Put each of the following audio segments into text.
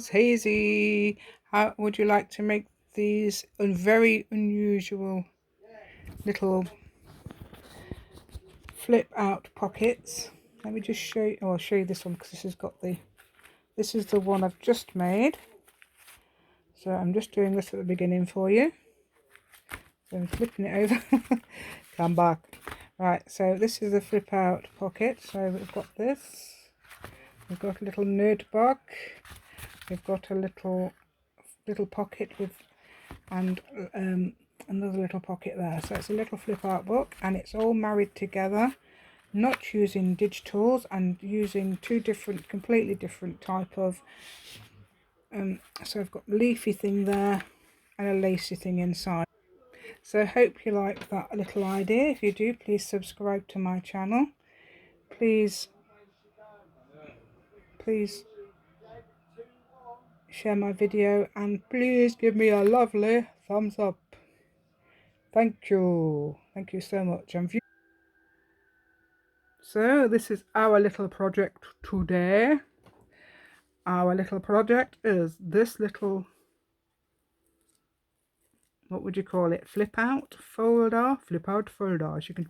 guys, Hazy. How would you like to make these very unusual little flip out pockets? Let me just show you. Oh, I'll show you this one because this is the one I've just made. So I'm just doing this at the beginning for you. So I'm flipping it over. Come back. Right, so this is the flip out pocket. So we've got this. We've got a little notebook. We've got a little pocket with and another little pocket there. So it's a little flip art book, and it's all married together, not using digitals, and using two completely different type of so I've got a leafy thing there and a lacy thing inside. So I hope you like that little idea. If you do, please subscribe to my channel. Please share my video, and please give me a lovely thumbs up. Thank you so much. So this is our little project today. Our little project is this little, what would you call it, flip out folder, as you can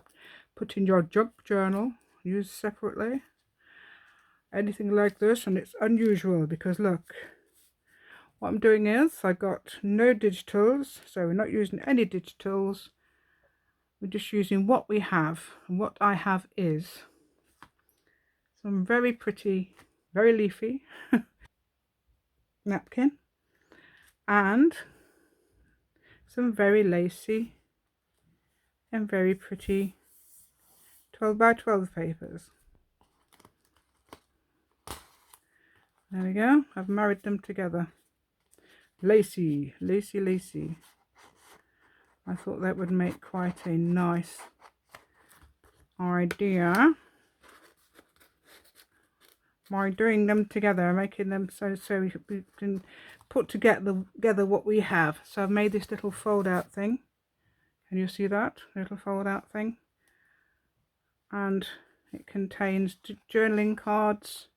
put in your junk journal, use separately, anything like this. And it's unusual because look, what I'm doing is I got no digitals, so we're not using any digitals, we're just using what we have, and what I have is some very pretty, very leafy napkin and some very lacy and very pretty 12 by 12 papers. There we go. I've married them together. Lacy. I thought that would make quite a nice idea by doing them together, making them so we can put together what we have. So I've made this little fold out thing. Can you see that little fold out thing? And it contains journaling cards,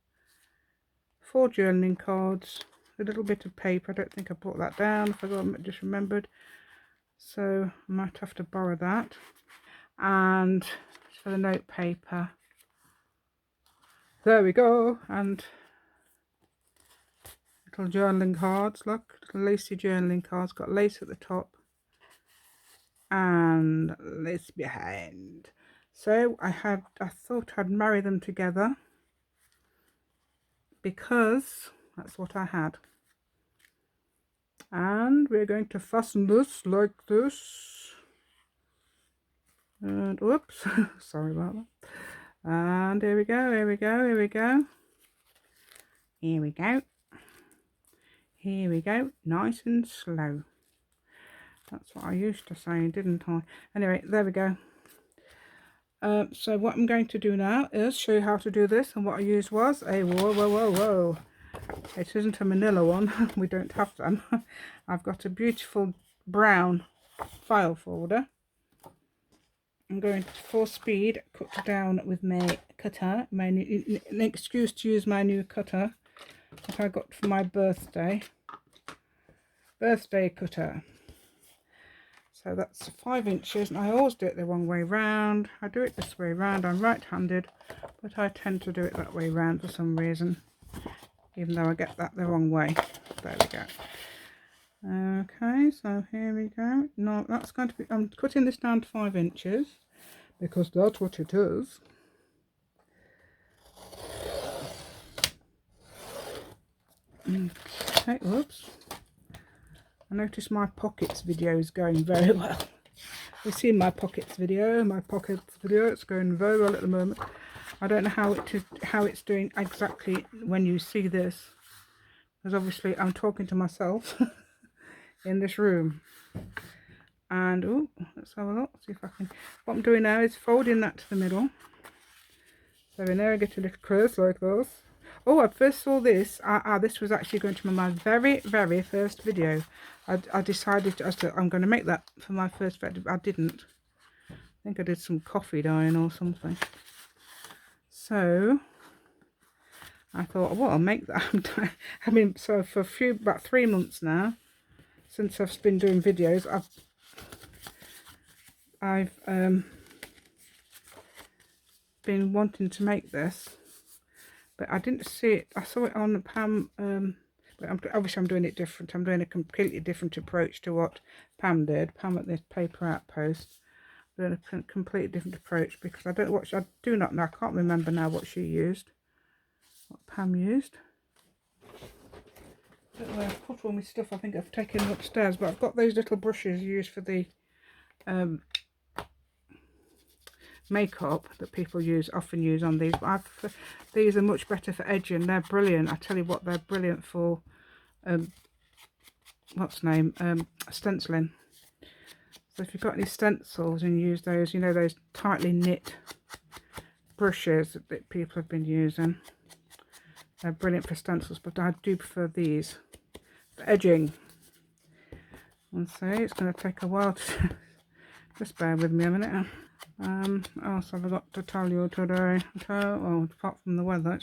4 journaling cards, a little bit of paper. I don't think I brought that down. I forgot, I just remembered. So I might have to borrow that. And for the note paper, there we go. And little journaling cards, look, little lacy journaling cards, got lace at the top and lace behind. So I thought I'd marry them together because that's what I had. And we're going to fasten this like this. And whoops, sorry about that. And here we go. Nice and slow. That's what I used to say, didn't I? Anyway, there we go. So what I'm going to do now is show you how to do this, and what I used was a whoa. It isn't a manila one. We don't have them. I've got a beautiful brown file folder. I'm going to 4 speed cut down with my cutter, an excuse to use my new cutter that I got for my birthday cutter. So that's 5 inches, and I always do it the wrong way round. I do it this way round. I'm right-handed, but I tend to do it that way round for some reason, even though I get that the wrong way. There we go. Okay, so here we go. No, that's going to be, I'm cutting this down to 5 inches because that's what it is. Okay, whoops. I noticed my pockets video is going very well. You've seen my pockets video. It's going very well at the moment. I don't know how it's doing exactly when you see this, because obviously I'm talking to myself in this room. And oh, let's have a look, see if I can. What I'm doing now is folding that to the middle. So we now get a little curve like this. Oh, I first saw this. This was actually going to be my very first video. I decided I'm going to make that for my first video. I didn't. I think I did some coffee dyeing or something. So I thought, well, I'll make that. I mean, so for about 3 months now, since I've been doing videos, I've been wanting to make this, but I didn't see it. I saw it on Pam. But obviously I'm doing it different. I'm doing a completely different approach to what Pam did. Pam at this paper outpost. Doing a completely different approach because I do not know. I can't remember now what she used. What Pam used. I don't know where I've put all my stuff. I think I've taken it upstairs, but I've got those little brushes used for the makeup that people often use on these. But these are much better for edging. They're brilliant. I tell you what, they're brilliant for stenciling. So if you've got any stencils and you use those, you know, those tightly knit brushes that people have been using, they're brilliant for stencils, but I do prefer these for edging. And so it's going to take a while to just bear with me a minute. Else have I got to tell you today? Oh, apart from the weather,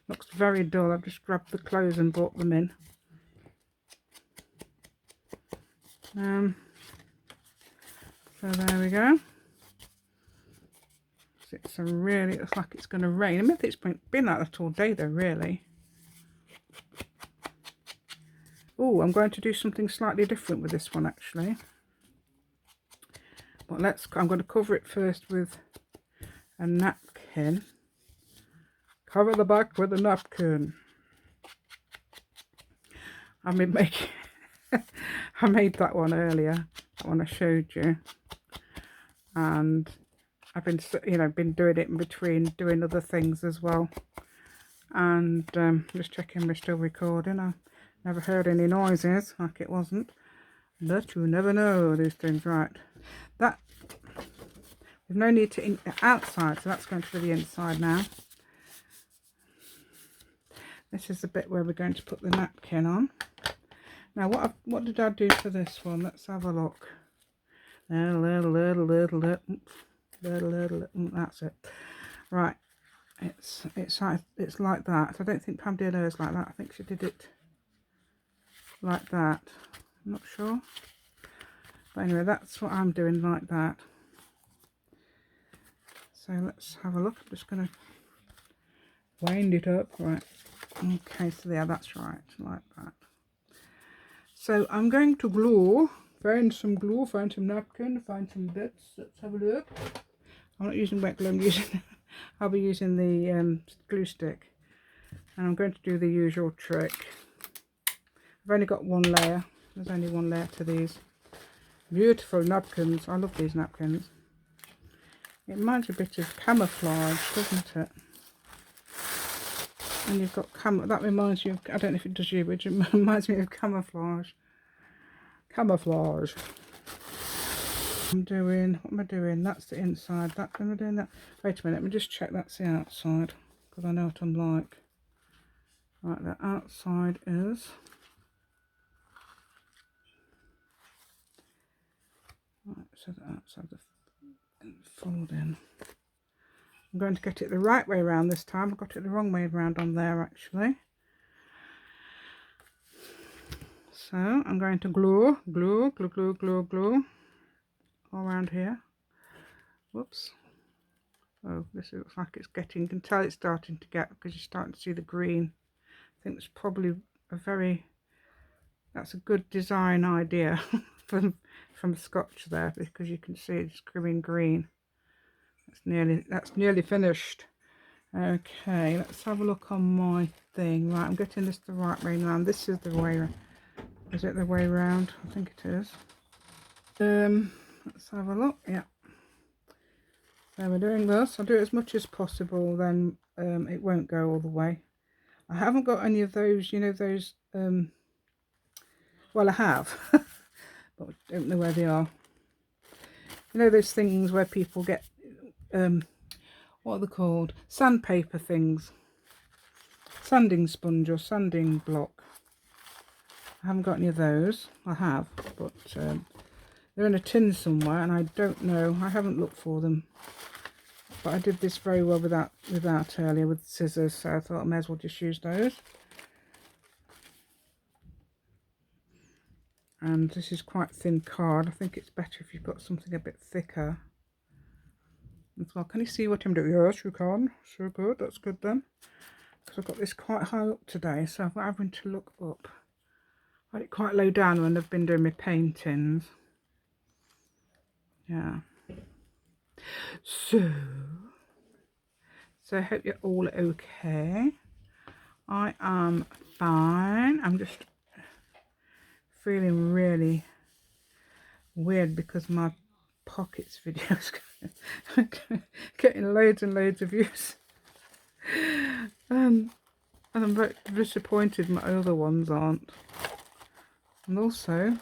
looks very dull. I've just grabbed the clothes and brought them in. So there we go. It looks like it's going to rain. I mean, it's been like that all day though, really. Oh, I'm going to do something slightly different with this one actually. But I'm going to cover it first with a napkin. Cover the back with a napkin. I made that one earlier, that one I showed you, and I've been doing it in between doing other things as well, and just checking we're still recording. I never heard any noises like it wasn't, but you never know these things, right? That there's no need to outside, so that's going to the inside now. This is the bit where we're going to put the napkin on. Now what did I do for this one? Let's have a look. That's it. Right. It's like that. I don't think Pam did hers like that. I think she did it like that. I'm not sure. But anyway, that's what I'm doing, like that. So let's have a look. I'm just going to wind it up. Right. Okay, so yeah, that's right. Like that. So I'm going to find some glue, find some napkin, find some bits. Let's have a look. I'm not using wet glue, I'll be using the glue stick. And I'm going to do the usual trick. I've only got one layer. There's only one layer to these. Beautiful napkins. I love these napkins. It reminds me a bit of camouflage, doesn't it? And you've got that reminds you of, I don't know if it does you, but it reminds me of camouflage. Camouflage. What am I doing? That's the inside. Am I doing that? Wait a minute, let me just check that's the outside, because I know what I'm like. Right, the outside is... Right, so the outside fold in. I'm going to get it the right way around this time. I got it the wrong way around on there actually. So I'm going to glue all around here. Whoops. Oh, this looks like it's getting, you can tell it's starting to get, because you're starting to see the green. I think it's probably that's a good design idea from Scotch there, because you can see it's green. That's nearly finished. Okay, let's have a look on my thing. Right, I'm getting this the right way around. This is the way around. Is it the way around? I think it is. Let's have a look. Yeah. So we're doing this. I'll do it as much as possible, then it won't go all the way. I haven't got any of those, you know, those, well, I have, but I don't know where they are. You know those things where people get, what are they called? Sandpaper things. Sanding sponge or sanding block. I haven't got any of those. I have, but they're in a tin somewhere and I don't know. I haven't looked for them. but I did this very well without earlier with scissors, so I thought I may as well just use those. And this is quite thin card. I think it's better if you've got something a bit thicker as well. Can you see what I'm doing? Yes, you can. So good. That's good then. Because I've got this quite high up today, so I'm having to look up. I had it quite low down when I've been doing my paintings. Yeah. So I hope you're all okay. I am fine. I'm just feeling really weird because my pockets videos getting loads and loads of views. And I'm very disappointed my other ones aren't. And also,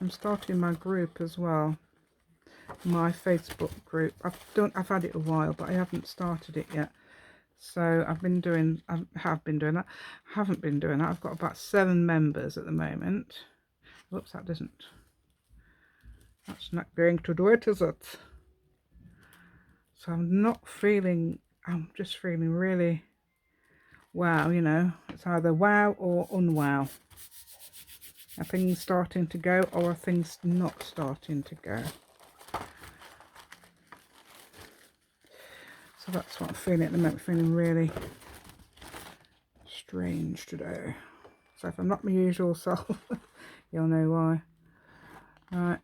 I'm starting my group as well. My Facebook group. I've had it a while, but I haven't started it yet. So I have been doing that. Haven't been doing that. I've got about 7 members at the moment. Whoops, that's not going to do it, is it? So I'm just feeling really wow, you know. It's either wow or unwow. Are things starting to go, or are things not starting to go? So that's what I'm feeling at the moment. Feeling really strange today. So if I'm not my usual self, you'll know why. Right.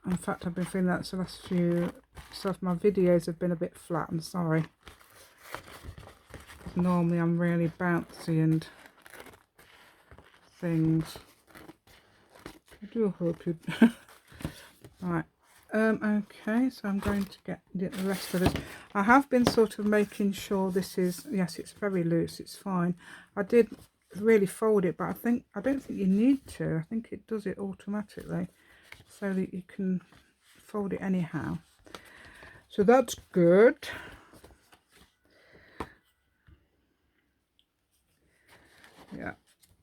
In fact, I've been feeling that the last few. So if my videos have been a bit flat, I'm sorry. Normally I'm really bouncy and things. I do hope you. Right. Okay, so I'm going to get the rest of this. I have been sort of making sure this is, yes, it's very loose, it's fine. I did really fold it, but I don't think you need to. I think it does it automatically so that you can fold it anyhow. So that's good. Yeah.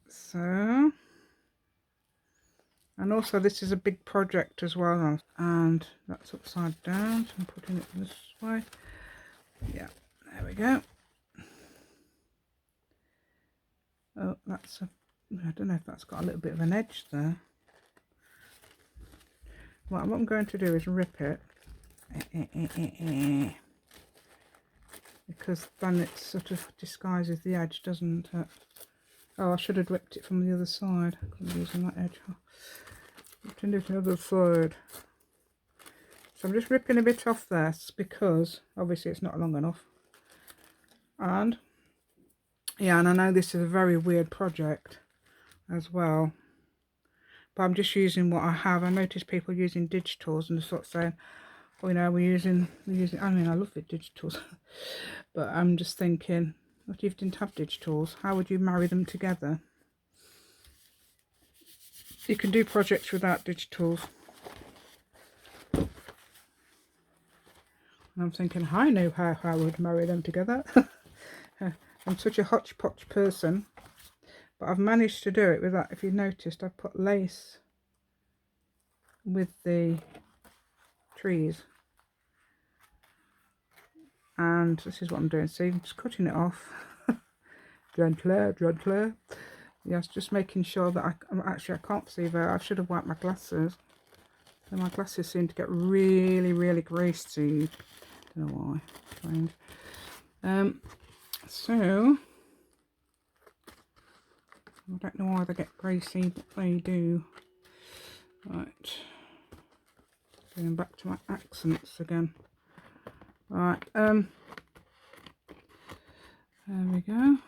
So, and also this is a big project as well, and that's upside down, so I'm putting it this way. Yeah, there we go. Oh, I don't know if that's got a little bit of an edge there. What I'm going to do is rip it, because then it sort of disguises the edge, doesn't it? Oh, I should have ripped it from the other side. I'm using that edge. Ripping it from the other side. So I'm just ripping a bit off this because obviously it's not long enough. And yeah, and I know this is a very weird project as well, but I'm just using what I have. I noticed people using digitals and sort of saying, oh, you know, we're using. I mean, I love it, digitals, but I'm just thinking, what if you didn't have digitals? How would you marry them together? You can do projects without digitals. And I'm thinking, I know how I would marry them together. I'm such a hodgepodge person, but I've managed to do it with that. If you noticed, I've put lace with the trees, and this is what I'm doing. See, I'm just cutting it off. Gently. Yes, just making sure that I can't see very. I should have wiped my glasses. And my glasses seem to get really greasy. Don't know why. Strange. So I don't know why they get greasy, but they do. Right. Going back to my accents again. Right. There we go.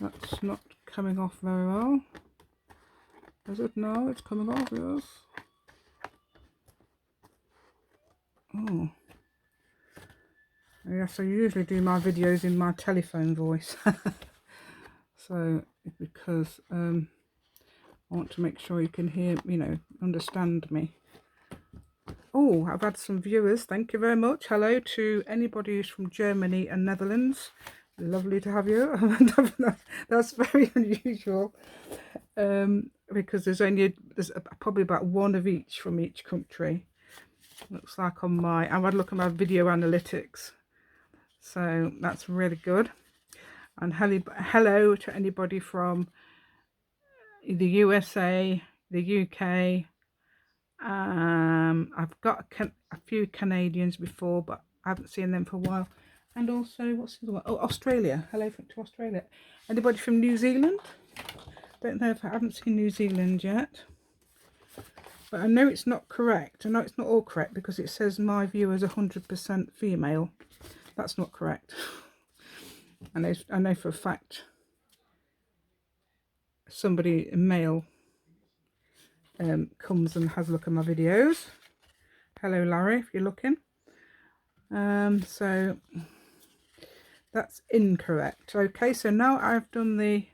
That's not coming off very well. Is it now? It's coming off, yes. Oh. Yes, I usually do my videos in my telephone voice. So, because I want to make sure you can hear, you know, understand me. Oh, I've had some viewers. Thank you very much. Hello to anybody who's from Germany and Netherlands. Lovely to have you. That's very unusual, because there's probably about one of each from each country. Looks like on my, I've had a look at my video analytics, So that's really good. And hello to anybody from the USA, the UK. I've got a few Canadians before, but I haven't seen them for a while. And also, what's the other one? Oh, Australia. Hello to Australia. Anybody from New Zealand? Don't know if I haven't seen New Zealand yet. But I know it's not correct. I know it's not all correct because it says my viewers 100% female. That's not correct. I know for a fact somebody male comes and has a look at my videos. Hello Larry, if you're looking. So that's incorrect. Okay, so now I've done the,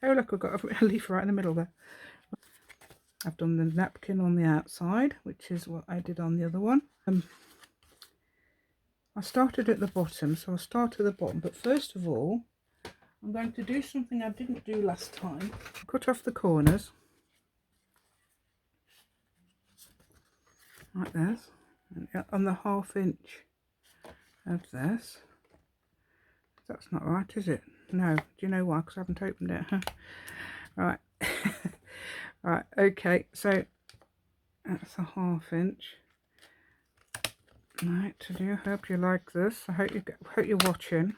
oh look, I've got a leaf right in the middle there. I've done the napkin on the outside, which is what I did on the other one. I started at the bottom, so I'll start at the bottom, but first of all I'm going to do something I didn't do last time. Cut off the corners like this, and on the 1/2 inch of this. That's not right, is it? No. Do you know why? Because I haven't opened it. Right. Right. Okay. So that's a 1/2 inch. Right. To do. Hope you like this. I hope you're watching.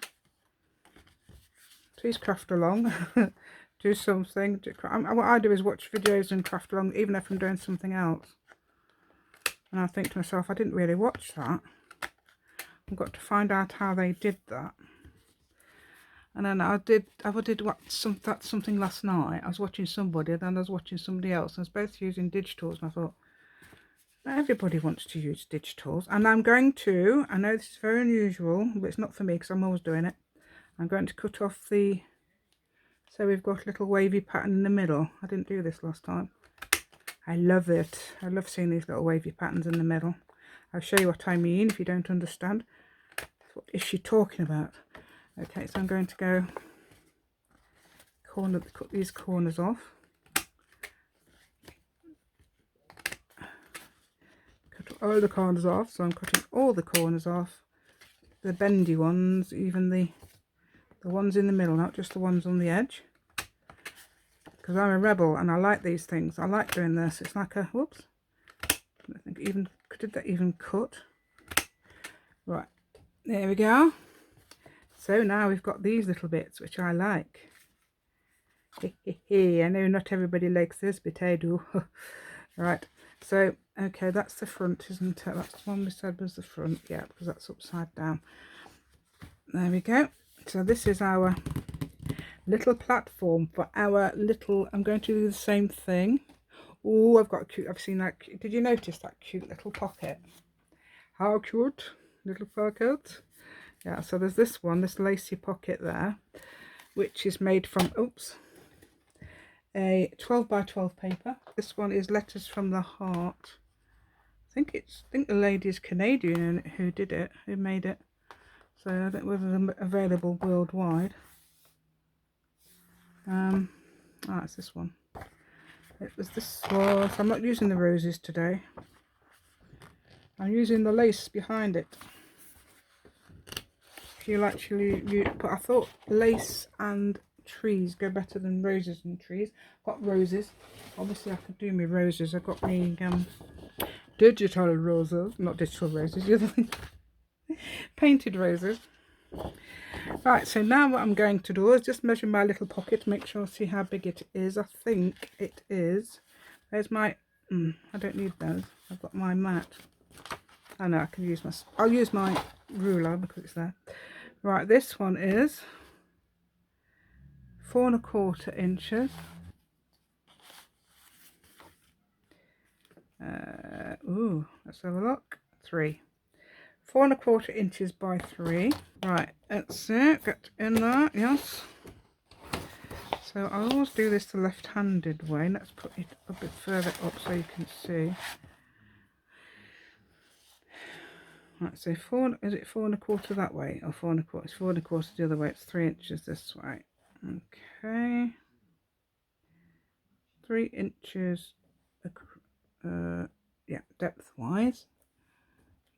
Please craft along. Do something. What I do is watch videos and craft along, even if I'm doing something else. And I think to myself, I didn't really watch that. I've got to find out how they did that. And then I did something last night. I was watching somebody, then I was watching somebody else. And I was both using digitals, and I thought, everybody wants to use digitals. And I'm going to, I know this is very unusual, but it's not for me because I'm always doing it. I'm going to cut off the, so we've got a little wavy pattern in the middle. I didn't do this last time. I love it. I love seeing these little wavy patterns in the middle. I'll show you what I mean if you don't understand. What is she talking about? Okay, so I'm going to go cut these corners off. Cut all the corners off, so I'm cutting all the corners off. The bendy ones, even the ones in the middle, not just the ones on the edge. Because I'm a rebel and I like these things. I like doing this. It's like a, whoops. I think did that even cut? Right, there we go. So now we've got these little bits, which I like. I know not everybody likes this, but I do. Right, so, okay, that's the front, isn't it? That's the one we said was the front, yeah, because that's upside down. There we go. So this is our little platform for our little, I'm going to do the same thing. Oh, I've seen that, did you notice that cute little pocket? How cute, little pocket. Yeah, so there's this one, this lacy pocket there, which is made from, oops, a 12 by 12 paper. This one is Letters from the Heart. I think the lady is Canadian who did it, who made it. So I think it was available worldwide. It's this one. It was this one. So I'm not using the roses today. I'm using the lace behind it. You'll actually but I thought lace and trees go better than roses and trees. Got roses. Obviously I could do me roses. I got me digital roses, not digital roses, the other thing. Painted roses. Right, so now what I'm going to do is just measure my little pocket to make sure I see how big it is. I think it is. There's my I don't need those. I've got my mat. Oh no, I can use I'll use my ruler because it's there. Right, this one is 4 1/4 inches. Let's have a look. 3. 4 1/4 inches by 3. Right, that's it. Get in there, yes. So I always do this the left-handed way. Let's put it a bit further up so you can see. Right, so is it 4 1/4 that way or 4 1/4? It's 4 1/4 the other way. It's 3 inches this way. Okay. 3 inches. Yeah, depth-wise.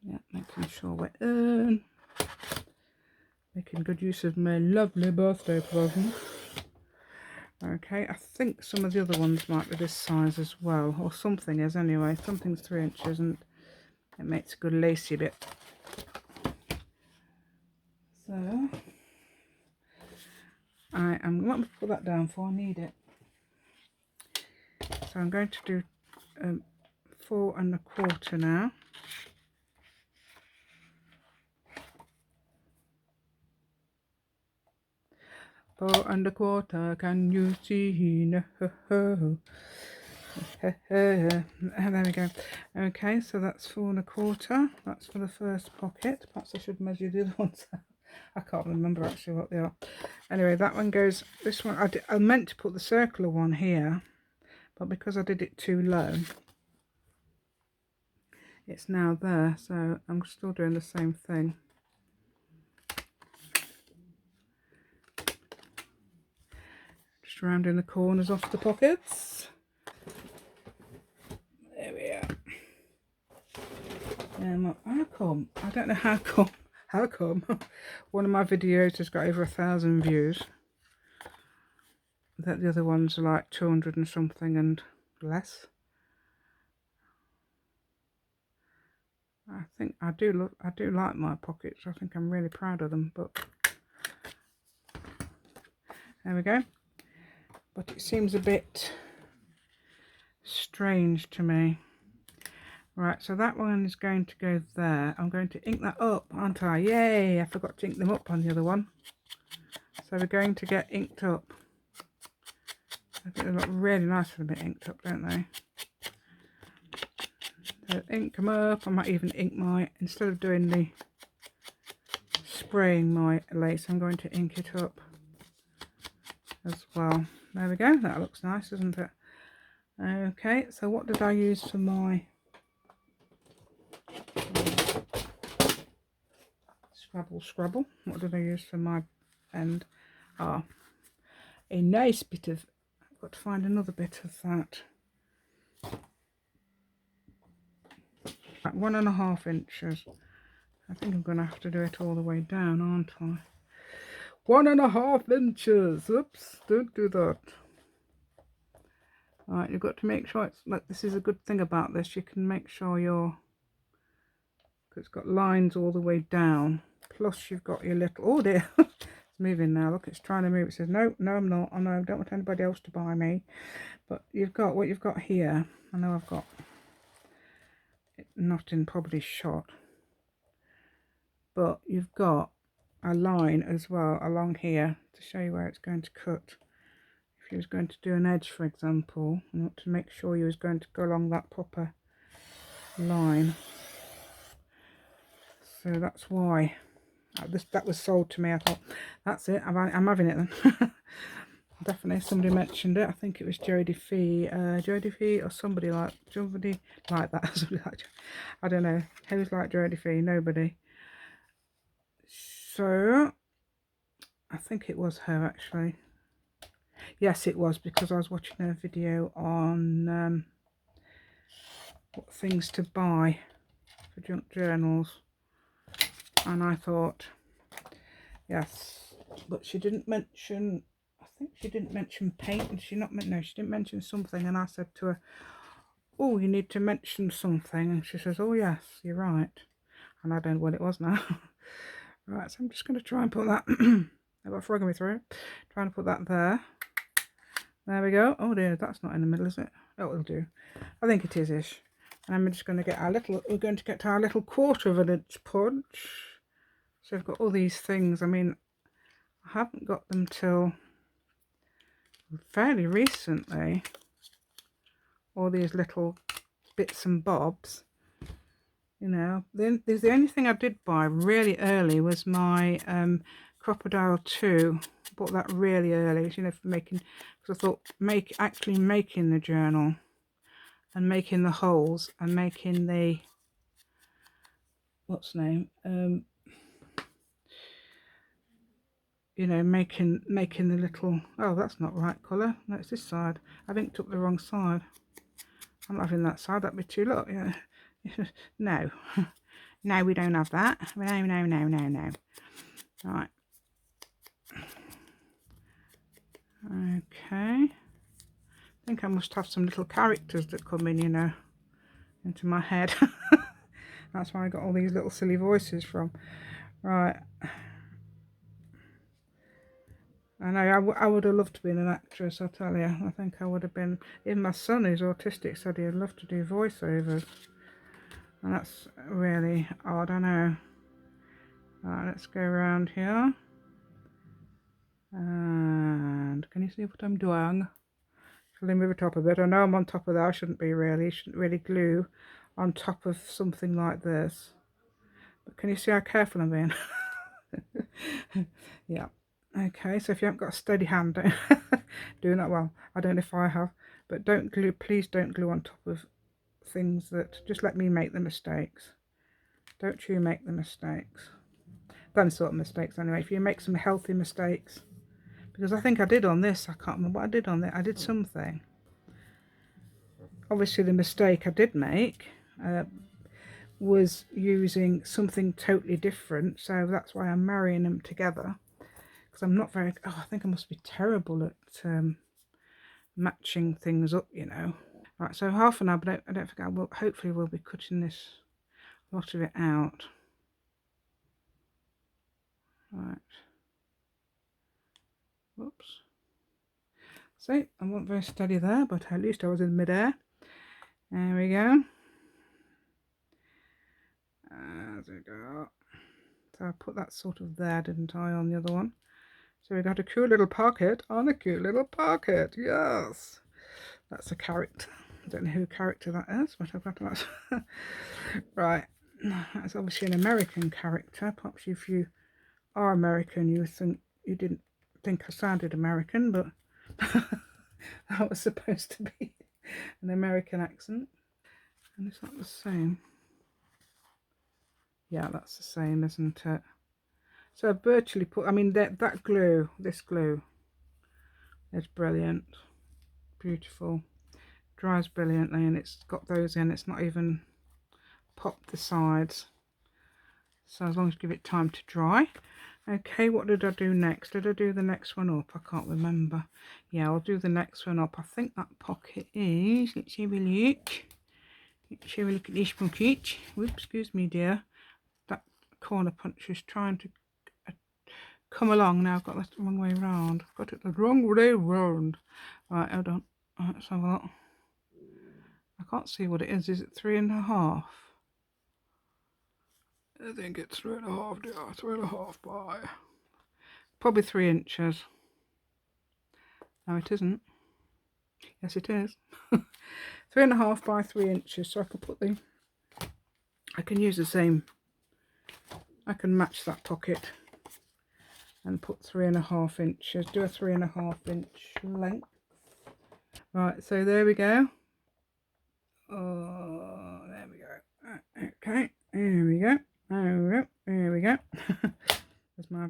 Yeah, making sure we're in. Making good use of my lovely birthday present. Okay, I think some of the other ones might be this size as well, or something is anyway. Something's 3 inches and it makes a good lacy bit. So I am going to put that down for, I need it. So I'm going to do 4 1/4 now. 4 1/4, can you see? No. There we go. Okay, so that's 4 1/4. That's for the first pocket. Perhaps I should measure the other ones. I can't remember actually what they are. Anyway, that one goes, this one, I meant to put the circular one here, but because I did it too low, it's now there, so I'm still doing the same thing. Just rounding the corners off the pockets. There we are. How come? I don't know how come. How come? One of my videos has got over 1,000 views. That the other ones are like 200 and something and less. I think I do like my pockets. I think I'm really proud of them, but there we go. But it seems a bit strange to me. Right, so that one is going to go there. I'm going to ink that up, aren't I? Yay! I forgot to ink them up on the other one. So we're going to get inked up. I think they look really nice when they're inked up, don't they? So ink them up. I might even ink my, instead of doing the spraying my lace, I'm going to ink it up as well. There we go. That looks nice, doesn't it? Okay, so what did I use for my Scrabble? What did I use for my end? Ah, a nice bit of, I've got to find another bit of that. At 1.5 inches. I think I'm going to have to do it all the way down, aren't I? 1.5 inches. Oops, don't do that. Alright, you've got to make sure it's like, this is a good thing about this, you can make sure it's got lines all the way down. Plus you've got your little, oh dear, it's moving now, look, it's trying to move. It says, no, I'm not, I know, I don't want anybody else to buy me. But you've got what you've got here. I know I've got it not in probably shot. But you've got a line as well along here to show you where it's going to cut. If you was going to do an edge, for example, you want to make sure you was going to go along that proper line. So that's why that was sold to me. I thought, that's it, I'm having it then. Definitely, somebody mentioned it. I think it was Jodie Fee or somebody like that. Somebody like, I don't know who's like Jodie Fee. Nobody. So I think it was her actually. Yes, it was, because I was watching her video on what things to buy for junk journals, and I thought, yes, but she didn't mention, I think she didn't mention paint, and she didn't mention something, and I said to her, oh, you need to mention something, and she says, oh yes, you're right, and I don't know what it was now. Right, so I'm just going to try and put that, I've got a frog in my throat, trying to put that there. There we go. Oh dear, that's not in the middle, is it? Oh, it'll do. I think it is-ish. And I'm just going to get we're going to get to our little 1/4 of an inch punch. So I've got all these things. I mean, I haven't got them till fairly recently. All these little bits and bobs. You know, the only thing I did buy really early was my Crocodile 2. Bought that really early, you know, for making, because I thought actually making the journal and making the holes and making the you know, making the little, oh, that's not right colour, no, it's this side. I've inked up the wrong side. I'm not having that side, that'd be too, look, yeah. No. No, we don't have that. No. Right, Okay. I think I must have some little characters that come in, you know, into my head. That's where I got all these little silly voices from. Right. I know, I would have loved to be an actress, I tell you. I think I would have been. Even my son, who's autistic, said he'd love to do voiceovers. And that's really odd, I know. Right, let's go around here. And can you see what I'm doing? Shall I move it up a bit? I know I'm on top of that. I shouldn't be really. Shouldn't really glue on top of something like this. But can you see how careful I'm being? Yeah. Okay, so if you haven't got a steady hand, don't doing that well. I don't know if I have, but don't glue. Please don't glue on top of things that. Just let me make the mistakes. Don't you make the mistakes. Them sort of mistakes anyway. If you make some healthy mistakes, because I think I did on this. I can't remember what I did on it. I did something. Obviously, the mistake I did make was using something totally different. So that's why I'm marrying them together. Because I'm not very. Oh, I think I must be terrible at matching things up, you know. Right, so half an hour, but I don't forget. Hopefully we'll be cutting this lot of it out. Right. Whoops. So I wasn't very steady there, but at least I was in midair. There we go. There we go. So I put that sort of there, didn't I, on the other one? So we got a cute little pocket on a cute little pocket. Yes. That's a character. I don't know who character that is, but I've got that. Right. That's obviously an American character. Perhaps if you are American, you didn't think I sounded American, but that was supposed to be an American accent. And is that the same? Yeah, that's the same, isn't it? So I virtually put, I mean, that glue, this glue is brilliant. Beautiful. Dries brilliantly, and it's got those in. It's not even popped the sides. So as long as you give it time to dry. Okay, what did I do next? Did I do the next one up? I can't remember. Yeah, I'll do the next one up. I think that pocket is, let's have a look. Let's have a look at this pocket. Whoops, excuse me, dear. That corner punch is trying to come along. Now I've got that the wrong way round. I've got it the wrong way round. Right, hold on. Right, let's have a look. I can't see what it is. Is it 3.5? I think it's 3.5, dear. 3.5 by. Probably 3 inches. No, it isn't. Yes, it is. 3.5 by 3 inches. So I can put I can use the same. I can match that pocket and put 3.5 inches. Do a 3.5 inch length. Right, so there we go. Oh, there we go. Okay, there we go. There we go. As my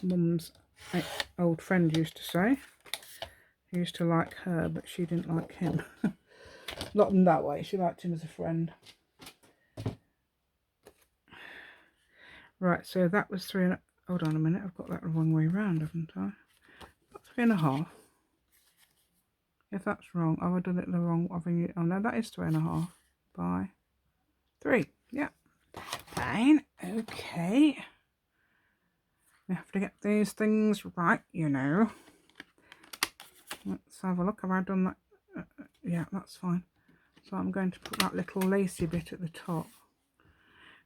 mum's old friend used to say. He used to like her, but she didn't like him. Not in that way. She liked him as a friend. Right, so that was 3. Hold on a minute. I've got that the wrong way round, haven't I? 3.5. If that's wrong, I've done it the wrong. Oh no, that is 3.5 by 3. Yeah. Fine. Okay. We have to get these things right, you know. Let's have a look. Have I done that? Yeah, that's fine. So I'm going to put that little lacy bit at the top.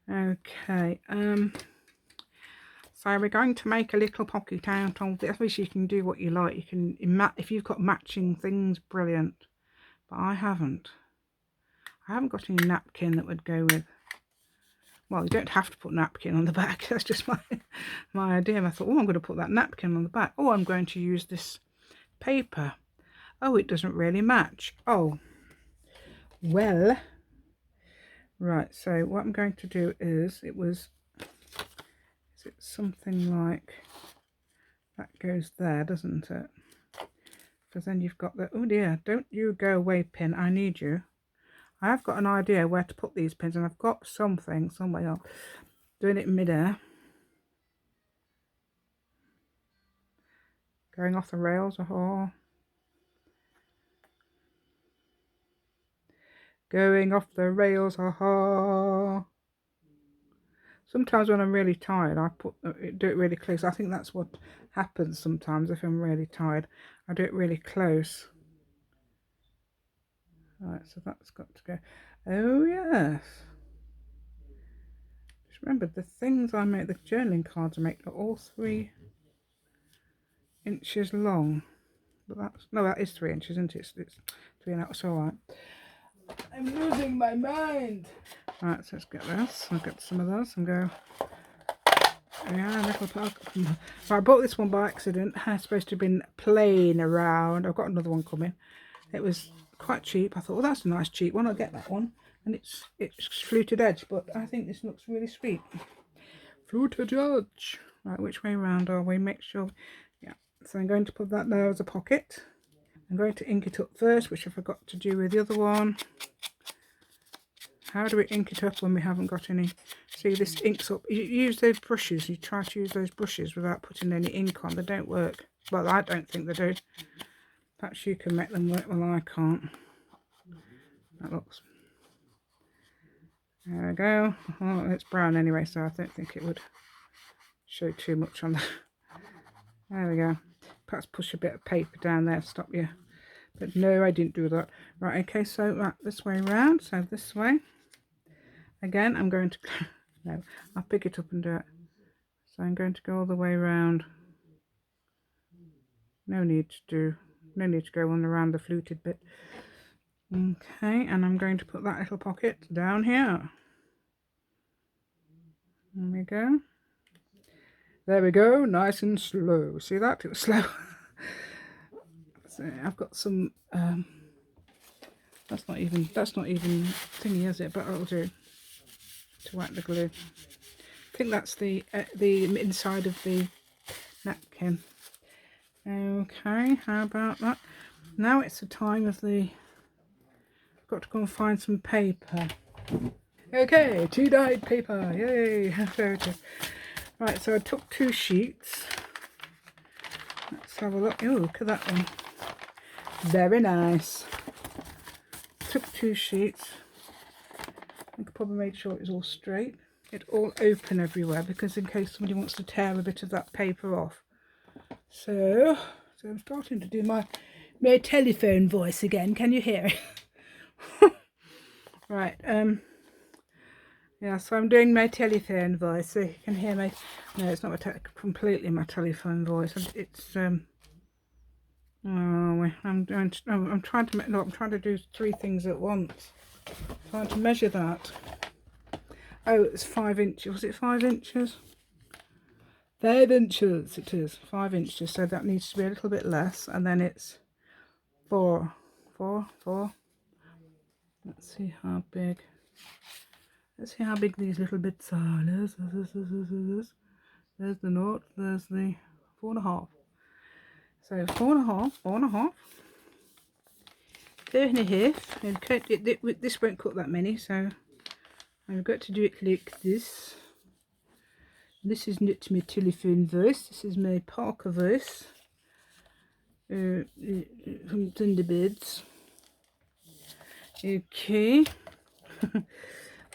Okay. So we're going to make a little pocket out of this. Obviously, you can do what you like. You can, if you've got matching things, brilliant. But I haven't. I haven't got any napkin that would go with. Well, you don't have to put napkin on the back. That's just my idea. And I thought, oh, I'm going to put that napkin on the back. Oh, I'm going to use this paper. Oh, it doesn't really match. Oh, well. Right, so what I'm going to do is it something like that goes there, doesn't it? Because then you've got the, oh dear, don't you go away pin, I need you. I have got an idea where to put these pins, and I've got something somewhere else. Doing it in midair. Going off the rails, oh. Going off the rails, ha. Sometimes when I'm really tired, I do it really close. I think that's what happens sometimes if I'm really tired. I do it really close. Right, so that's got to go. Oh yes. Just remember the things I make, the journaling cards I make, are all 3 inches long. But that is 3 inches, isn't it? It's 3.5. It's all right. I'm losing my mind. Right, so let's get this. I'll get some of those and go. Yeah, little plug. I bought this one by accident. It's supposed to have been plain around. I've got another one coming. It was quite cheap. I thought, well, that's a nice cheap one. I'll get that one. And it's fluted edge, but I think this looks really sweet. Fluted edge. Right, which way round are we? Make sure. Yeah. So I'm going to put that there as a pocket. I'm going to ink it up first, which I forgot to do with the other one. How do we ink it up when we haven't got any? See, this inks up. You use those brushes. You try to use those brushes without putting any ink on. They don't work. Well, I don't think they do. Perhaps you can make them work. Well, I can't. That looks. There we go. Oh, it's brown anyway, so I don't think it would show too much on that. There we go. Perhaps push a bit of paper down there to stop you. But no, I didn't do that. Right, okay, so right, this way round. So this way. Again, I'm going to... No, I'll pick it up and do it. So I'm going to go all the way around. No need to go on around the fluted bit. Okay, and I'm going to put that little pocket down here. There we go. There we go, nice and slow. See that? It was slow. So I've got some. That's not even thingy, is it? But it'll do to whack the glue. I think that's the inside of the napkin. Okay, how about that? Now it's the time of the... I've got to go and find some paper. Okay, tea-dyed paper, yay! Right, so I took 2 sheets. Let's have a look. Oh, look at that one. Very nice. Took 2 sheets. I could probably make sure it was all straight. It all open everywhere because in case somebody wants to tear a bit of that paper off. So I'm starting to do my telephone voice again. Can you hear it? Right. Yeah. So I'm doing my telephone voice, so you can hear my. No, it's not completely my telephone voice. It's Oh, I'm trying to. No, I'm trying to do 3 things at once. I'm trying to measure that. Oh, it's 5 inches. Was it 5 inches? 5 inches. It is 5 inches. So that needs to be a little bit less, and then it's 4. Let's see how big. Let's see how big these little bits are. There's the knot. There's the 4.5. So 4.5, 4.5. 4.5. This won't cut that many, so I've got to do it like this. This is not my telephone voice. This is my Parker voice from Thunderbirds. Okay.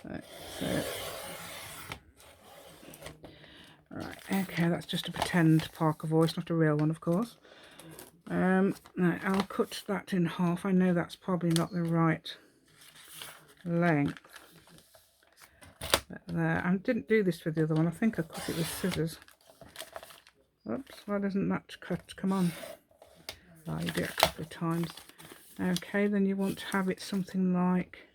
Right, so. Right, okay, that's just a pretend Parker voice, not a real one, of course. Right, I'll cut that in half. I know that's probably not the right length. But there, I didn't do this for the other one. I think I cut it with scissors. Oops, why doesn't that cut come on? Oh, you do it a couple of times. Okay, then you want to have it something like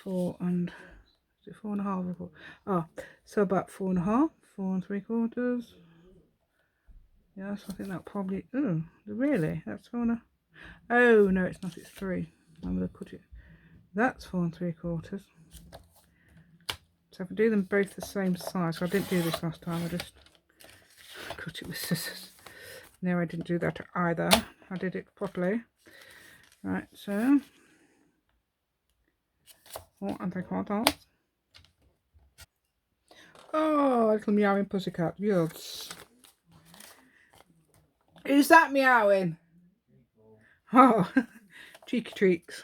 4 and... Is it 4.5 or 4? Oh, so about 4.5, 4 3/4. Yes, I think that probably... Oh, really? That's 4.5. Oh, no, it's not. It's 3. I'm going to cut it. That's 4 3/4. So if I do them both the same size... So I didn't do this last time. I just cut it with scissors. No, I didn't do that either. I did it properly. Right, so... 4 3/4. Oh, little meowing pussycat. Yes. Who's that meowing? Oh, Cheeky Treeks.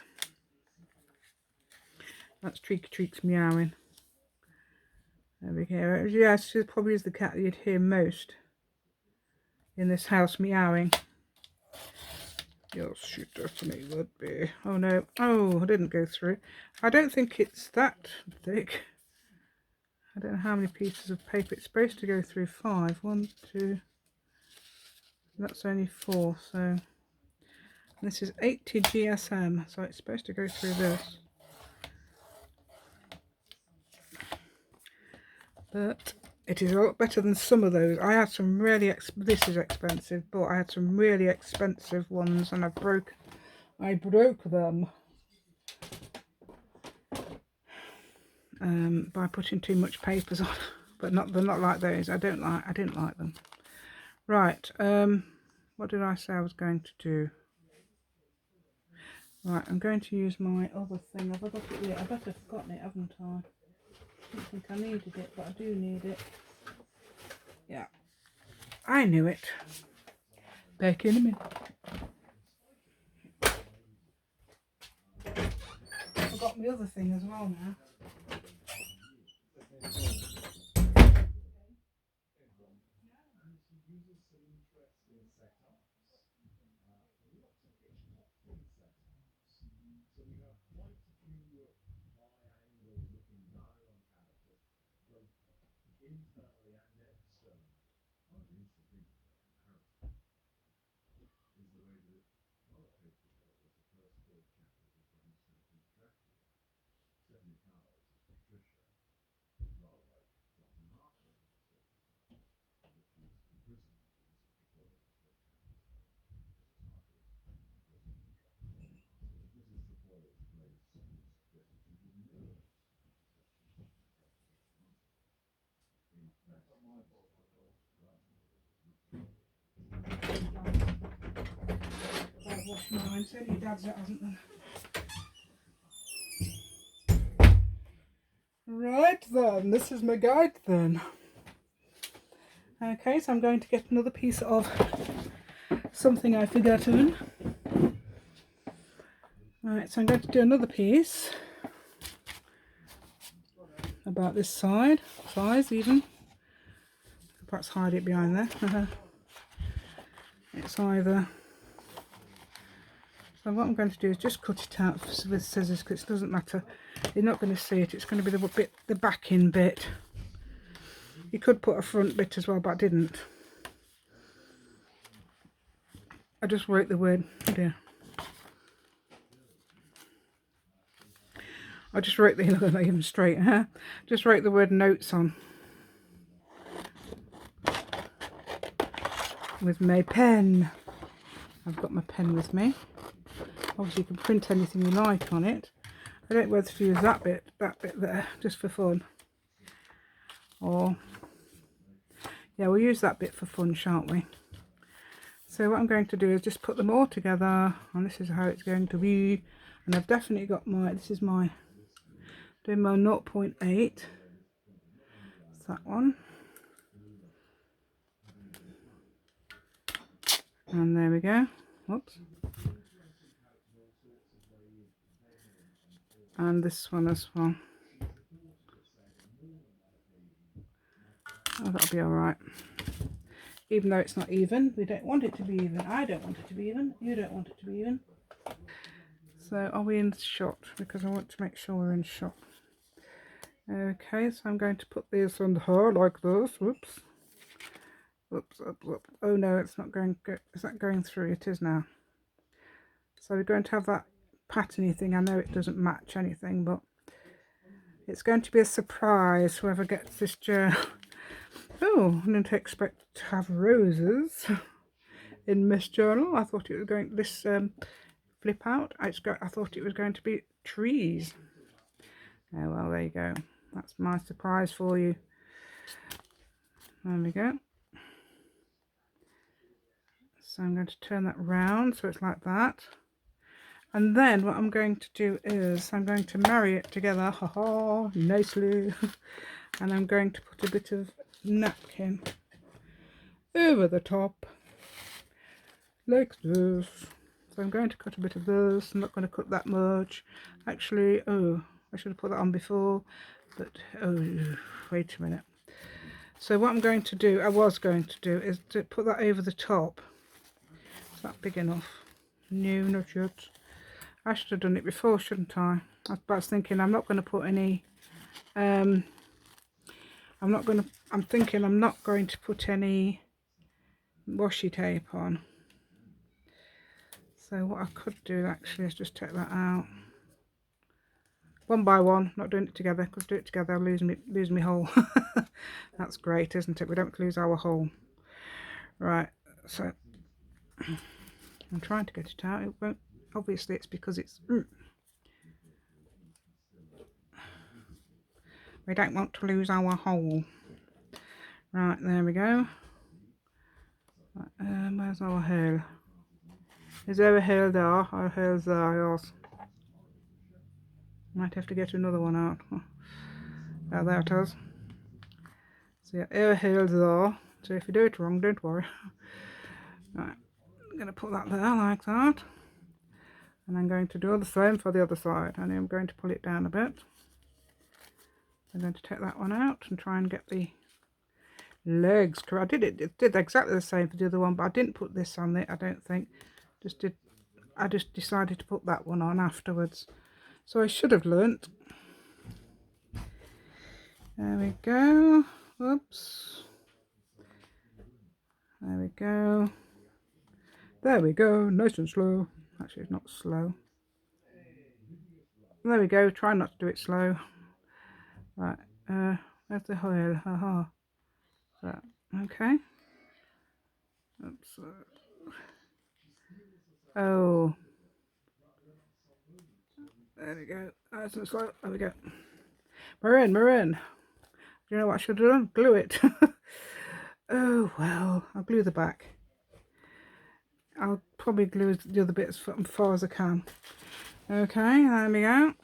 That's Cheeky Treeks meowing. There we go. Yeah, she probably is the cat that you'd hear most in this house meowing. Yes, she definitely would be. Oh no. Oh, I didn't go through. I don't think it's that thick. I don't know how many pieces of paper. It's supposed to go through 5. 1, 2. That's only 4. So this is 80 GSM. So it's supposed to go through this. But it is a lot better than some of those. I had some really this is expensive, but I had some really expensive ones, and I broke them by putting too much papers on. But they're not like those. I didn't like them. Right. What did I say I was going to do? Right, I'm going to use my other thing. Have I got it yet? I bet I've forgotten it, haven't I? I don't think I needed it, but I do need it. Yeah, I knew it. Back in a minute. I've got my other thing as well now. I've washed mine, so your dad's it hasn't then. Right then, this is my guide then. Okay, so I'm going to get another piece of something I've forgotten. Right, so I'm going to do another piece about this size even. Perhaps hide it behind there. It's either. So what I'm going to do is just cut it out with scissors, because it doesn't matter. You're not going to see it. It's going to be the backing bit. You could put a front bit as well, but I didn't. I just wrote the word. Yeah. I just wrote the not even straight. Huh? Just wrote the word notes on with my pen. I've got my pen with me. Obviously, you can print anything you like on it. I don't know whether to use that bit there, just for fun. Or, yeah, we'll use that bit for fun, shan't we? So what I'm going to do is just put them all together, and this is how it's going to be. And I've definitely got this is my, doing my 0.8. It's that one. And there we go. Whoops. And this one as well. Oh, that'll be alright. Even though it's not even. We don't want it to be even. I don't want it to be even. You don't want it to be even. So are we in shot? Because I want to make sure we're in shot. Okay, so I'm going to put these on her like this. Whoops. Whoops, whoops, whoops. Oh no, it's not going. Is that going through? It is now. So we're going to have that patterny thing. I know it doesn't match anything, but it's going to be a surprise whoever gets this journal. Oh, I didn't expect to have roses in this journal. I thought it was going this flip out. I thought it was going to be trees. Oh well, there you go. That's my surprise for you. There we go. So I'm going to turn that round so it's like that. And then what I'm going to do is I'm going to marry it together, nicely. And I'm going to put a bit of napkin over the top. like this. So I'm going to cut a bit of this. I'm not going to cut that much. Actually, oh, I should have put that on before, but oh, wait a minute. So what I'm going to do, I was going to do, is to put that over the top. Is that big enough? No, not yet. I should have done it before, shouldn't I? I was thinking I'm not going to put any, I'm thinking I'm not going to put any washi tape on. So what I could do actually is just take that out. One by one, not doing it together, because do it together I'll lose me hole. That's great, isn't it? We don't lose our hole. Right, so I'm trying to get it out. It won't, obviously it's because it's we don't want to lose our hole. Right, there we go. Right, where's our hole? Is there a hole there? Our hole's there, yes. Might have to get another one out. Oh, there it is. So yeah, air holes there. So if you do it wrong, don't worry. Right, I'm going to put that there like that. And I'm going to do the same for the other side. And I'm going to pull it down a bit. I'm going to take that one out and try and get the legs correct. It did exactly the same for the other one, but I didn't put this on it, I don't think. I just decided to put that one on afterwards. So I should have learnt. There we go. Whoops. There we go. There we go. Nice and slow. Actually, it's not slow. There we go. Try not to do it slow. Right. There's the hole. Haha. That. Okay. Oops. Oh. There we go. Nice and slow. There we go. Marin. Do you know what I should have done? Glue it. Oh well. I'll glue the back. I'll probably glue the other bits as far as I can. Okay, there we go.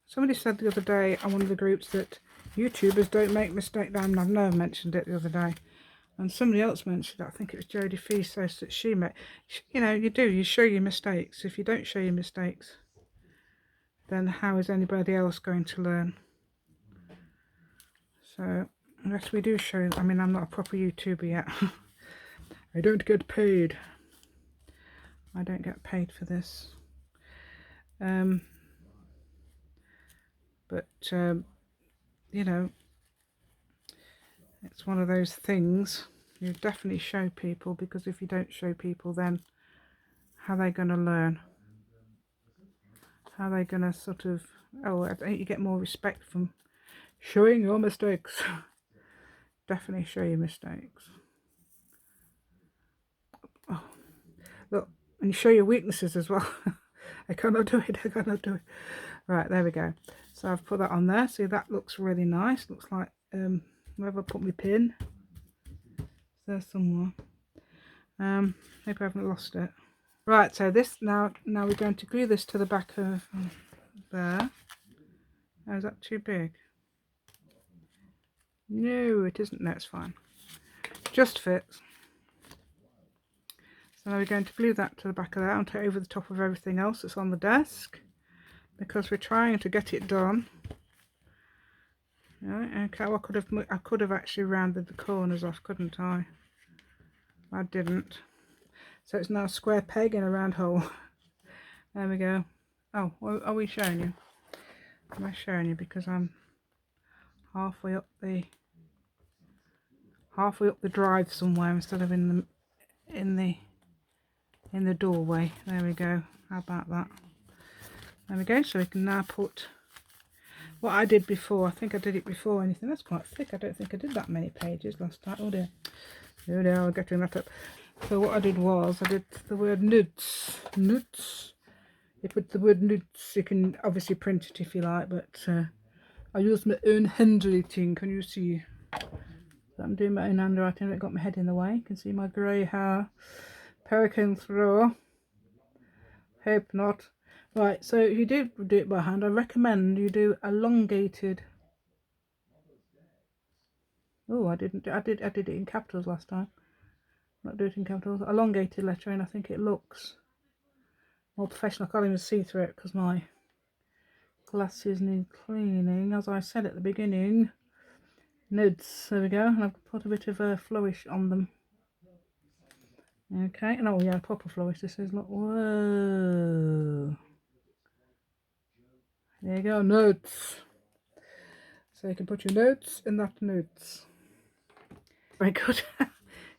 Somebody said the other day on one of the groups that YouTubers don't make mistakes. I've never mentioned it the other day. And somebody else mentioned it. I think it was Jodie Fee says that she made. You know, you show your mistakes. If you don't show your mistakes, then how is anybody else going to learn? So, unless we do show, I mean, I'm not a proper YouTuber yet. I don't get paid. I don't get paid for this. But you know, it's one of those things you definitely show people, because if you don't show people, then how are they going to learn? How are they going to sort of, oh, I think you get more respect from showing your mistakes. Definitely show your mistakes. Oh, look, and you show your weaknesses as well. I cannot do it. Right, there we go. So I've put that on there. See, that looks really nice. Looks like where have I put my pin? Is there somewhere? Maybe I haven't lost it. Right, so this now we're going to glue this to the back of there. Oh, is that too big? No, it isn't. No, it's fine. Just fits. So now we're going to glue that to the back of that and take over the top of everything else that's on the desk, because we're trying to get it done. Right, okay, well, I could have actually rounded the corners off, couldn't I? I didn't. So it's now a square peg in a round hole. There we go. Oh, are we showing you? Am I showing you because I'm halfway up the drive somewhere instead of in the doorway. There we go. How about that? There we go. So we can now put what I did before. I think I did it before anything. That's quite thick. I don't think I did that many pages last time. Oh dear. Oh dear, I'm getting that up. So what I did was I did the word nuts. You put the word nuts. You can obviously print it if you like, but I used my own handwriting. Can you see? So I'm doing my own handwriting. I got my head in the way. You can see my grey hair poking through. Hope not. Right, so if you do it by hand, I recommend you do elongated. Oh, I did it in capitals last time. Not do it in capitals. Elongated lettering. I think it looks more professional. I can't even see through it because my glasses need cleaning. As I said at the beginning, nudes. There we go. And I've put a bit of a flourish on them. Okay. And oh yeah, proper flourish. This is. Look. Whoa. There you go. Notes. So you can put your notes in that notes. Very good.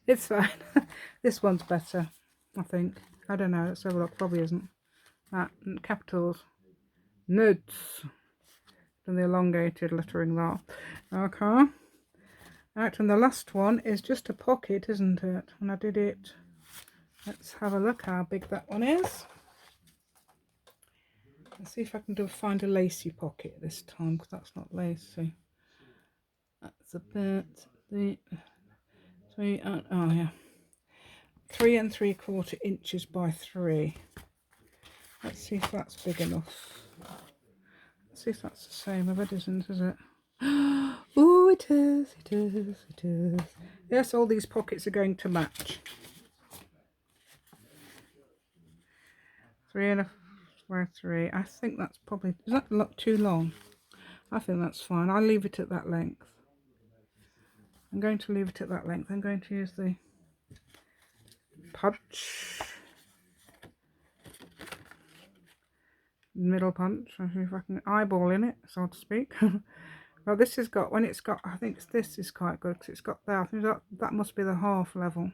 It's fine. This one's better, I think. I don't know. Let's have a look. Probably isn't. That capitals. Notes. And the elongated lettering there. Okay. Right, and the last one is just a pocket, isn't it? When I did it, let's have a look how big that one is. Let's see if I can find a lacy pocket this time, because that's not lacy. That's a bit the 3 oh yeah, 3 3/4 inches by 3. Let's see if that's big enough. Let's see if that's the same. I bet it isn't, is it? Oh, it is, it is, it is. Yes, all these pockets are going to match. 3 3/4. I think that's probably, is that not too long? I think that's fine. I'll leave it at that length. I'm going to leave it at that length. I'm going to use the punch, middle punch. I see if I can eyeball in it, so to speak. Well, this has got, when it's got, I think this is quite good because it's got there. I think that must be the half level.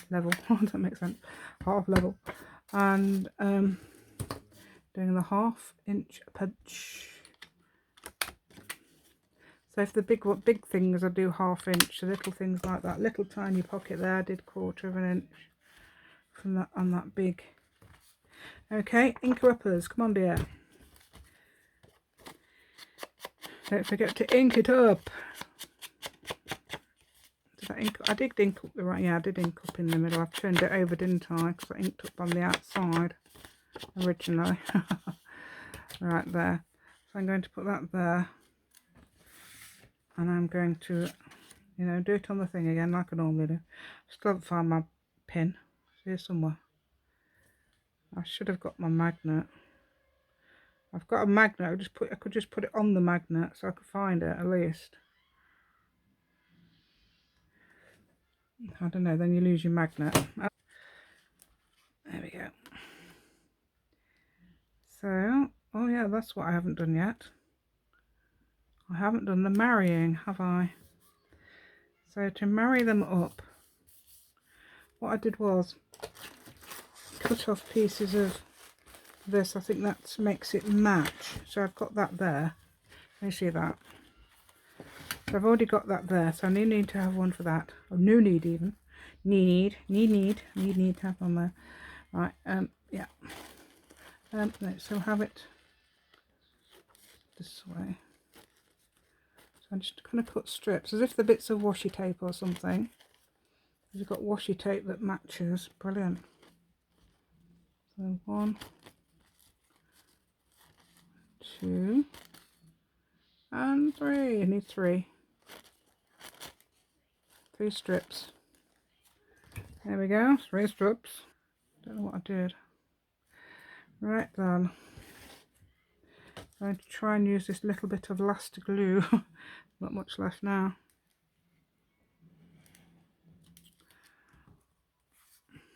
Does that make sense? Half level. And doing the 1/2 inch punch. So if the big things I do 1/2 inch, the little things like that, little tiny pocket there, I did 1/4 inch from that on that big. Okay, inker uppers, come on dear. Don't forget to ink it up. Did I ink? I did ink up the right. Yeah, I did ink up in the middle. I've turned it over, didn't I? Because I inked up on the outside originally. Right there. So I'm going to put that there, and I'm going to, you know, do it on the thing again like I normally do. Still haven't found my pin. It's here somewhere. I should have got my magnet. I've got a magnet. I could just put it on the magnet so I could find it at least. I don't know. Then you lose your magnet. There we go. So, oh yeah, that's what I haven't done yet. I haven't done the marrying, have I? So to marry them up, what I did was cut off pieces of this. I think that makes it match. So I've got that there. Can you see that? So I've already got that there. So I need to have one for that. Or no need even. Need to have one there. Right. Yeah. So have it this way. So I'm just going to cut strips as if they're bits of washi tape or something. You've got washi tape that matches. Brilliant. So 1, 2, and 3. I need 3. 3 strips. There we go. 3 strips. Don't know what I did. Right then. I'm going to try and use this little bit of last glue. Not much left now.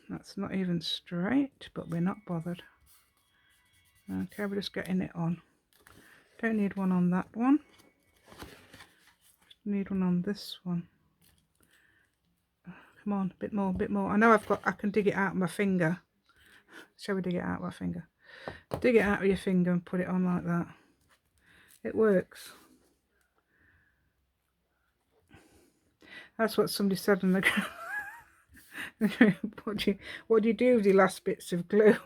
That's not even straight, but we're not bothered. Okay, we're just getting it on. Don't need one on that one. Need one on this one. Come on, a bit more, a bit more. I know I can dig it out with my finger. Shall we dig it out with my finger? Dig it out with your finger and put it on like that. It works. That's what somebody said in the what do you do with your last bits of glue?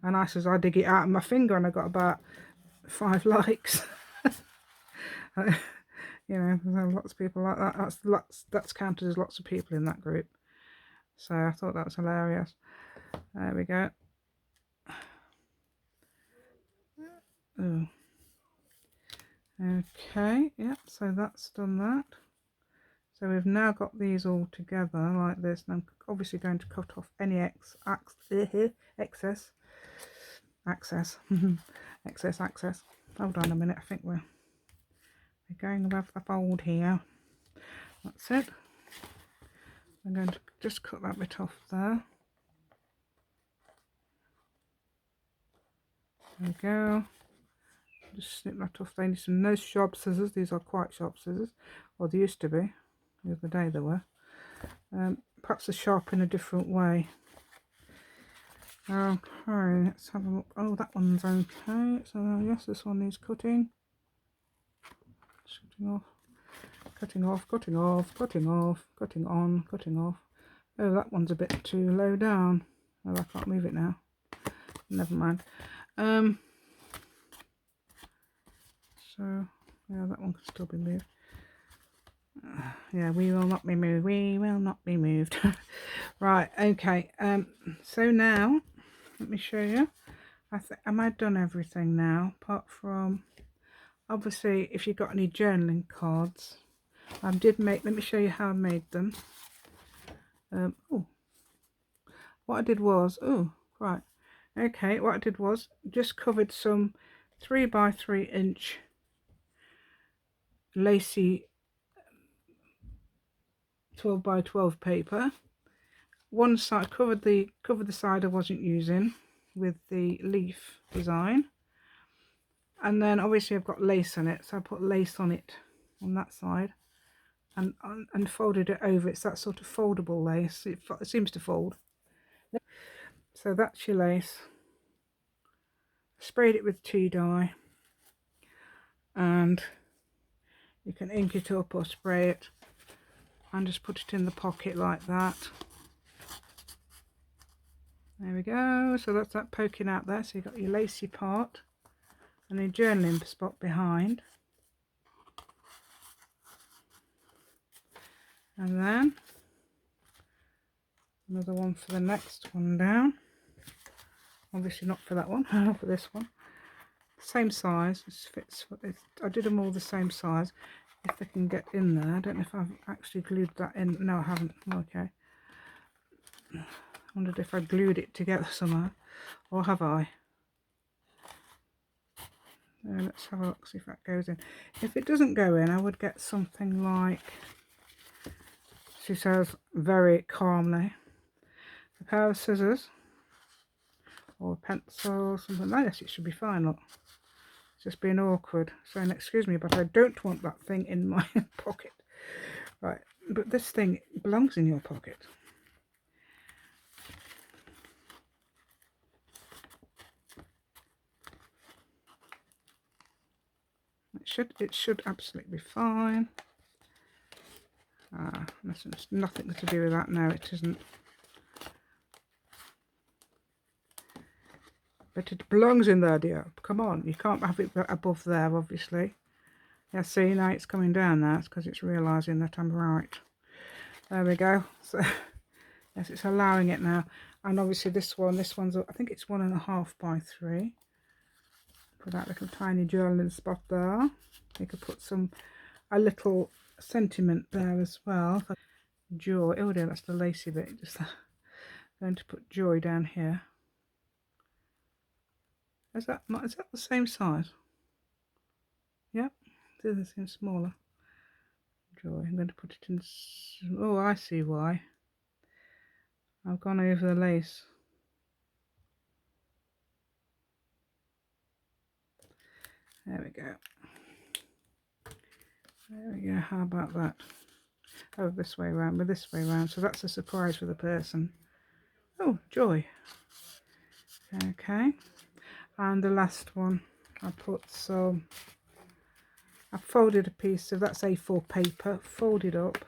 And I says I dig it out with my finger, and I got about 5 likes. You know, there's lots of people like that. That's counted as lots of people in that group. So I thought that was hilarious. There we go. Oh. Okay, yeah, so that's done that. So we've now got these all together like this, and I'm obviously going to cut off any excess excess. Hold on a minute, I think we're going above the fold here. That's it. I'm going to just cut that bit off there. There we go. Just snip that off. They need some nice sharp scissors. These are quite sharp scissors, or they used to be. The other day they were. Perhaps they're sharp in a different way. Okay, let's have a look. Oh, that one's okay. So yes, this one needs cutting. Cutting off, cutting off, cutting off, cutting off, cutting on, cutting off. Oh, that one's a bit too low down. Oh, I can't move it now. Never mind. So yeah, that one can still be moved. Yeah, we will not be moved. We will not be moved. Right. Okay. So now let me show you. Am I done everything now? Apart from obviously, if you've got any journaling cards, I did make. Let me show you how I made them. Oh, what I did was right. Okay, what I did was just covered some 3 by 3 inch lacy 12 by 12 paper. One side covered the side I wasn't using with the leaf design, and then obviously I've got lace on it, so I put lace on it on that side and folded it over. It's that sort of foldable lace. It seems to fold. So that's your lace. Sprayed it with tea dye, and you can ink it up or spray it and just put it in the pocket like that. There we go. So that's that poking out there. So you've got your lacy part and a journaling spot behind, and then another one for the next one down. Obviously not for that one, for this one. Same size. This fits. I did them all the same size. If they can get in there. I don't know if I've actually glued that in. No, I haven't. Okay. I wondered if I glued it together somehow, or have I? Let's have a look, see if that goes in. If it doesn't go in, I would get something like, she says very calmly, a pair of scissors or a pencil or something like this. It should be fine. Look, it's just being awkward, saying excuse me, but I don't want that thing in my pocket. Right, but this thing belongs in your pocket. It should absolutely be fine. It's nothing to do with that. No, it isn't. But it belongs in there, dear. Come on, you can't have it above there, obviously. Yeah, see, now it's coming down now. It's because it's realising that I'm right. There we go. So, yes, it's allowing it now. And obviously this one's, I think it's 1.5 by 3. Put that little tiny journaling spot there. You could put a little sentiment there as well. Joy. Oh dear, that's the lacy bit. Just going to put joy down here. Is that the same size? Yep. This is smaller. Joy. I'm going to put it in. Oh, I see why. I've gone over the lace. There we go. There we go. How about that? Oh, this way around, but this way around. So that's a surprise for the person. Oh, joy. Okay. And the last one, I folded a piece of, that's A4 paper, folded up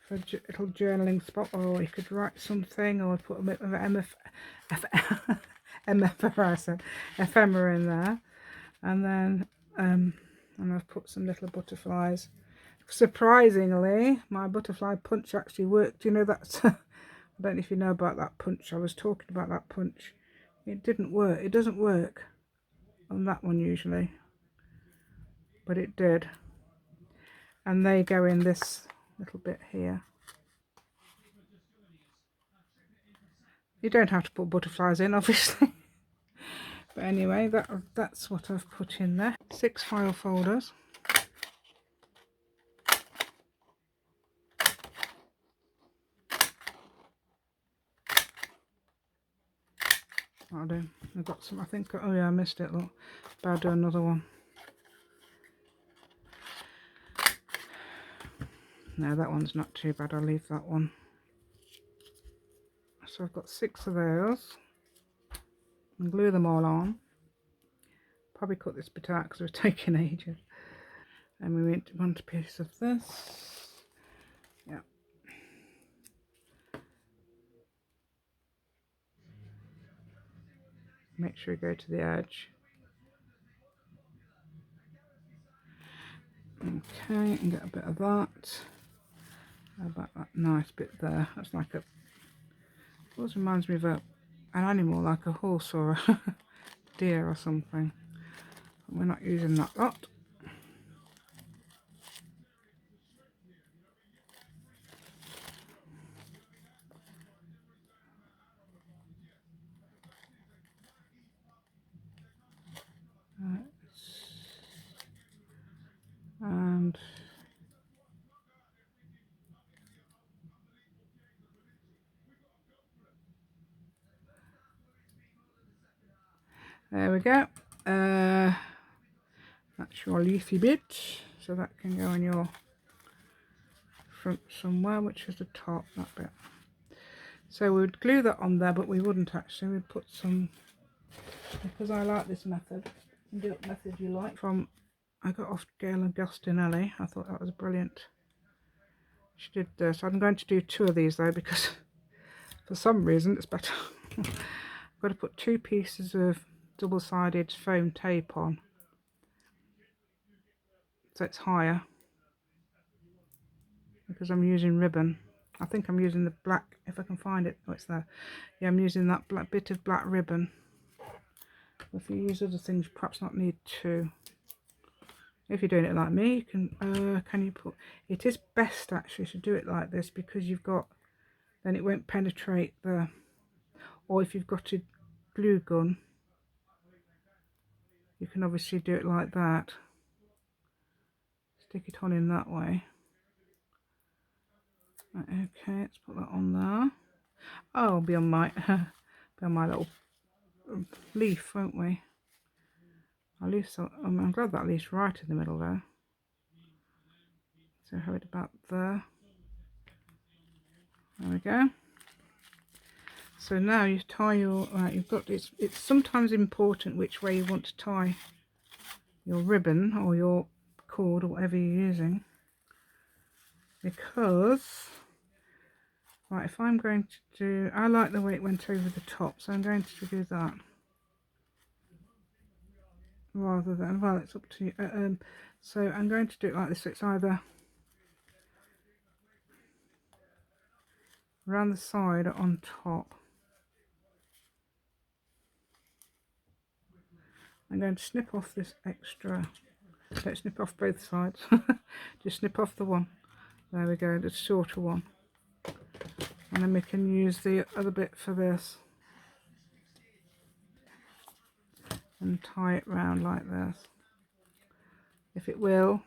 for a little journaling spot, or you could write something, or put a bit of ephemera in there, and then and I've put some little butterflies. Surprisingly, my butterfly punch actually worked. You know, that's I don't know if you know about that punch. I was talking about that punch. It didn't work. It doesn't work on that one usually, but it did. And they go in this little bit here. You don't have to put butterflies in, obviously. But anyway, that's what I've put in there. 6 file folders. I'll do. I've got some, I think, oh yeah, I missed it, look. But I'll do another one. No, that one's not too bad, I'll leave that one. So I've got 6 of those. And glue them all on. Probably cut this bit out because it was taking ages. And we want a piece of this. Yeah. Make sure you go to the edge. Okay, and get a bit of that. How about that nice bit there? That's like a, it always reminds me of an animal, like a horse or a deer or something. We're not using that lot. And there we go. That's your leafy bit, so that can go on your front somewhere, which is the top, that bit. So we would glue that on there, but we wouldn't actually. We'd put some, because I like this method. You can do what method you like. From, I got off Gail and Gustinelli. I thought that was brilliant. She did this. I'm going to do 2 of these though, because for some reason it's better. I've got to put 2 pieces of double-sided foam tape on, so it's higher, because I'm using ribbon. I think I'm using the black, if I can find it. Oh, it's there. Yeah, I'm using that black bit of black ribbon. If you use other things, perhaps not need to. If you're doing it like me, you can you put, it is best actually to do it like this, because you've got, then it won't penetrate the, or if you've got a glue gun, you can obviously do it like that. Stick it on in that way. Right, okay, let's put that on there. Oh, be on my be on my little leaf, won't we? I'll leave some. I'm glad that leaves right in the middle there. So have it about there. There we go. So now you tie your, right, you've got, it's sometimes important which way you want to tie your ribbon or your cord or whatever you're using, because, right, if I'm going to do, I like the way it went over the top, so I'm going to do that rather than, well, it's up to you. So I'm going to do it like this, so it's either around the side or on top. I'm going to snip off this extra, don't snip off both sides, just snip off the one. There we go, the shorter one. And then we can use the other bit for this and tie it round like this. If it will,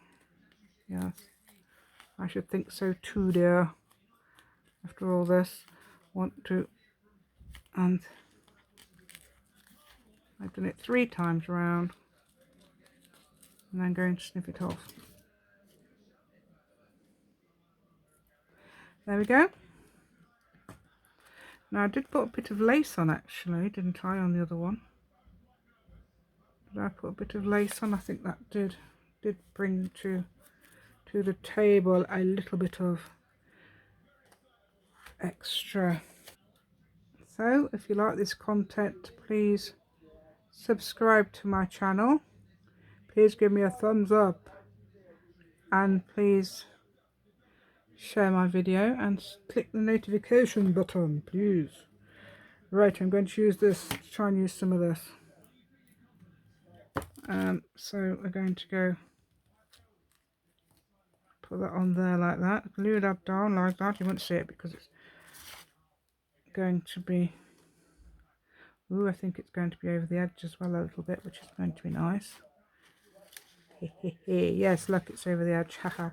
yes, I should think so too, dear. After all this, want to, and I've done it 3 times round, and I'm going to snip it off. There we go. Now I did put a bit of lace on actually, didn't I, on the other one? Did I put a bit of lace on? I think that did bring to the table a little bit of extra. So if you like this content, please subscribe to my channel, please give me a thumbs up, and please share my video and click the notification button, please. Right, I'm going to use this to try and use some of this. So we're going to go put that on there like that. Glue that down like that. You won't see it because it's going to be, ooh, I think it's going to be over the edge as well a little bit, which is going to be nice. Yes, look, it's over the edge. Haha.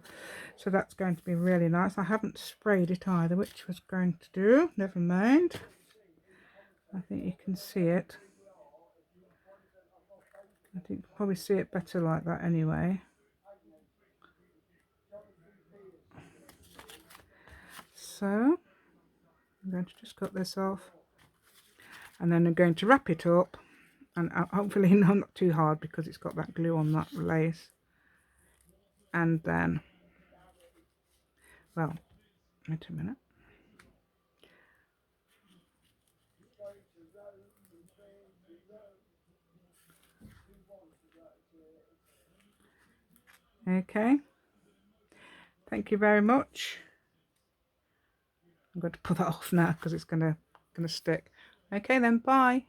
So that's going to be really nice. I haven't sprayed it either, which was going to do. Never mind. I think you can see it. I think you can probably see it better like that anyway. So I'm going to just cut this off, and then I'm going to wrap it up, and hopefully not too hard because it's got that glue on that lace. And then, well, wait a minute. Okay, thank you very much. I'm going to put that off now because it's gonna stick. Okay then, bye.